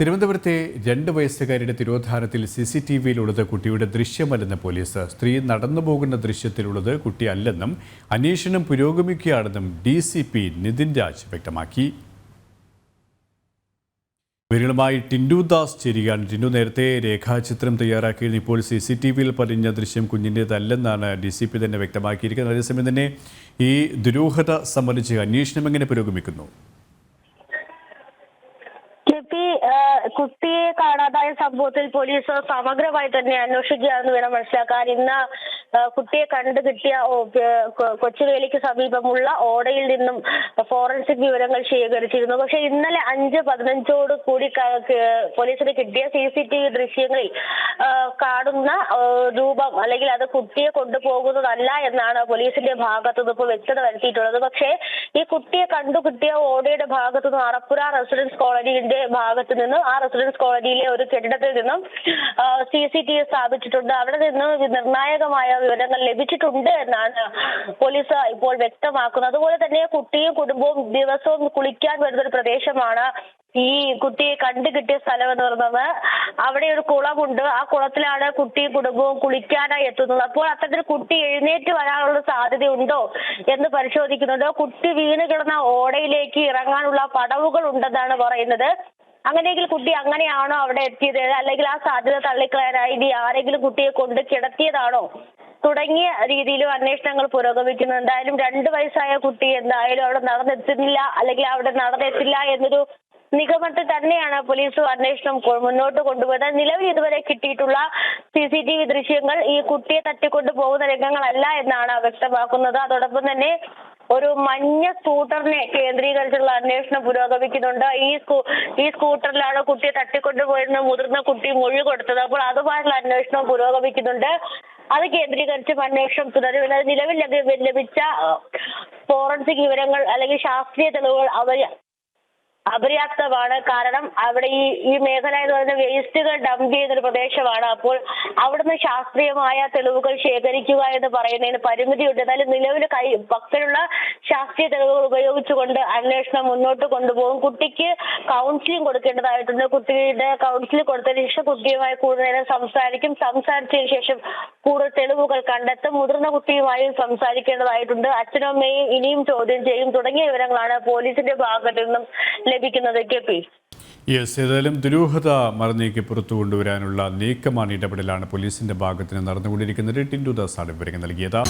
തിരുവനന്തപുരത്തെ 2 വയസ്സുകാരിയുടെ തിരോധാനത്തിൽ CCTVയിലുള്ളത് കുട്ടിയുടെ ദൃശ്യമല്ലെന്ന് പോലീസ്. സ്ത്രീ നടന്നുപോകുന്ന ദൃശ്യത്തിലുള്ളത് കുട്ടിയല്ലെന്നും അന്വേഷണം പുരോഗമിക്കുകയാണെന്നും DCP നിതിൻ രാജ് വ്യക്തമാക്കി. വിവരങ്ങളുമായി ടിൻഡു ദാസ് ചേരുകയാണ്. ടിൻഡു, നേരത്തെ രേഖാചിത്രം തയ്യാറാക്കിയിരുന്നു. ഇപ്പോൾ CCTVയിൽ പതിഞ്ഞ ദൃശ്യം കുഞ്ഞിൻ്റേതല്ലെന്നാണ് DCP തന്നെ വ്യക്തമാക്കിയിരിക്കുന്നത്. അതേസമയം തന്നെ ഈ ദുരൂഹത സംബന്ധിച്ച് അന്വേഷണം എങ്ങനെ പുരോഗമിക്കുന്നു? കുട്ടിയെ കാണാതായ സംഭവത്തിൽ പോലീസ് സമഗ്രമായി തന്നെ അന്വേഷിക്കുകയാണെന്ന് വേണം മനസ്സിലാക്കാൻ. ഇന്ന് കുട്ടിയെ കണ്ടു കിട്ടിയ കൊച്ചുവേലിക്ക് സമീപമുള്ള ഓടയിൽ നിന്നും ഫോറൻസിക് വിവരങ്ങൾ ശേഖരിച്ചിരുന്നു. പക്ഷെ ഇന്നലെ 5:15 കൂടി പോലീസിന് കിട്ടിയ CCTV ദൃശ്യങ്ങളിൽ കാണുന്ന രൂപം അല്ലെങ്കിൽ അത് കുട്ടിയെ കൊണ്ടുപോകുന്നതല്ല എന്നാണ് പോലീസിന്റെ ഭാഗത്തുനിന്ന് ഇപ്പോൾ വ്യക്തത വരുത്തിയിട്ടുള്ളത്. പക്ഷേ ഈ കുട്ടിയെ കണ്ടു കിട്ടിയ ഓടയുടെ ഭാഗത്തുനിന്ന് അറപ്പുര റെസിഡൻസ് കോളനിയുടെ ഭാഗത്ത് നിന്ന് ആ റെസിഡൻസ് കോളനിയിലെ ഒരു കെട്ടിടത്തിൽ നിന്നും CCTV സ്ഥാപിച്ചിട്ടുണ്ട്. അവിടെ നിന്ന് നിർണായകമായ വിവരങ്ങൾ ലഭിച്ചിട്ടുണ്ട് എന്നാണ് പോലീസ് ഇപ്പോൾ വ്യക്തമാക്കുന്നത്. അതുപോലെ തന്നെ കുട്ടിയും കുടുംബവും ദിവസവും കുളിക്കാൻ വരുന്ന ഒരു പ്രദേശമാണ് ഈ കുട്ടിയെ കണ്ടു കിട്ടിയ സ്ഥലം എന്ന് പറയുന്നത്. അവിടെ ഒരു കുളമുണ്ട്. ആ കുളത്തിലാണ് കുട്ടിയും കുടുംബവും കുളിക്കാനായി എത്തുന്നത്. അപ്പോൾ അത്തരത്തിൽ കുട്ടി എഴുന്നേറ്റ് വരാനുള്ള സാധ്യതയുണ്ടോ എന്ന് പരിശോധിക്കുന്നുണ്ട്. കുട്ടി വീണ് കിടന്ന ഓടയിലേക്ക് ഇറങ്ങാനുള്ള പടവുകൾ ഉണ്ടെന്നാണ് പറയുന്നത്. അങ്ങനെയെങ്കിൽ കുട്ടി അങ്ങനെയാണോ അവിടെ എത്തിയത്, അല്ലെങ്കിൽ ആ സാധ്യത തള്ളിക്കളയാനായി ഇനി ആരെങ്കിലും കുട്ടിയെ കൊണ്ട് കിടത്തിയതാണോ തുടങ്ങിയ രീതിയിലും അന്വേഷണങ്ങൾ പുരോഗമിക്കുന്നു. എന്തായാലും 2 വയസ്സായ കുട്ടി എന്തായാലും അവിടെ നടന്നെത്തുന്നില്ല അല്ലെങ്കിൽ അവിടെ നടന്നെത്തില്ല എന്നൊരു നിഗമനത്തിൽ തന്നെയാണ് പോലീസ് അന്വേഷണം മുന്നോട്ട് കൊണ്ടുപോയത്. നിലവിൽ ഇതുവരെ കിട്ടിയിട്ടുള്ള CCTV ദൃശ്യങ്ങൾ ഈ കുട്ടിയെ തട്ടിക്കൊണ്ടു പോകുന്ന രംഗങ്ങളല്ല എന്നാണ് വ്യക്തമാക്കുന്നത്. അതോടൊപ്പം തന്നെ ഒരു മഞ്ഞ സ്കൂട്ടറിനെ കേന്ദ്രീകരിച്ചുള്ള അന്വേഷണം പുരോഗമിക്കുന്നുണ്ട്. ഈ സ്കൂട്ടറിലാണ് കുട്ടിയെ തട്ടിക്കൊണ്ടുപോയിരുന്ന മുതിർന്ന കുട്ടി മൊഴി കൊടുത്തത്. അപ്പോൾ അതുമായിട്ടുള്ള അന്വേഷണം പുരോഗമിക്കുന്നുണ്ട്. അത് കേന്ദ്രീകരിച്ചും അന്വേഷണം തുടരും. നിലവിൽ ലഭിച്ച ഫോറൻസിക് വിവരങ്ങൾ അല്ലെങ്കിൽ ശാസ്ത്രീയ തെളിവുകൾ അപര്യാപ്തമാണ്. കാരണം അവിടെ ഈ മേഖല എന്ന് പറയുന്ന വേസ്റ്റുകൾ ഡംപ് ചെയ്യുന്ന ഒരു പ്രദേശമാണ്. അപ്പോൾ അവിടുന്ന് ശാസ്ത്രീയമായ തെളിവുകൾ ശേഖരിക്കുക എന്ന് പറയുന്നതിന് പരിമിതിയുണ്ട്. എന്നാലും നിലവിൽ പക്കലുള്ള ശാസ്ത്രീയ തെളിവുകൾ ഉപയോഗിച്ചുകൊണ്ട് അന്വേഷണം മുന്നോട്ട് കൊണ്ടുപോകും. കുട്ടിക്ക് കൗൺസിലിംഗ് കൊടുക്കേണ്ടതായിട്ടുണ്ട്. കുട്ടിയുടെ കൗൺസിലിംഗ് കൊടുത്തതിന് ശേഷം കുട്ടിയുമായി കൂടുതൽ നേരം സംസാരിച്ചതിന് ശേഷം കൂടുതൽ തെളിവുകൾ കണ്ടെത്തും. മുതിർന്ന കുട്ടിയുമായും സംസാരിക്കേണ്ടതായിട്ടുണ്ട്. അച്ഛനും അമ്മയും ഇനിയും ചോദ്യം ചെയ്യും തുടങ്ങിയ വിവരങ്ങളാണ് പോലീസിന്റെ ഭാഗത്തു നിന്നും ലഭിക്കുന്നത്. ഏതായാലും ദുരൂഹത മറന്നേക്ക് പുറത്തു കൊണ്ടുവരാനുള്ള നീക്കമാണ്, ഇടപെടലാണ് പോലീസിന്റെ ഭാഗത്തിന് നടന്നുകൊണ്ടിരിക്കുന്നത്. ടിൻഡു ദാസാണ് വിവരങ്ങൾ നൽകിയത്.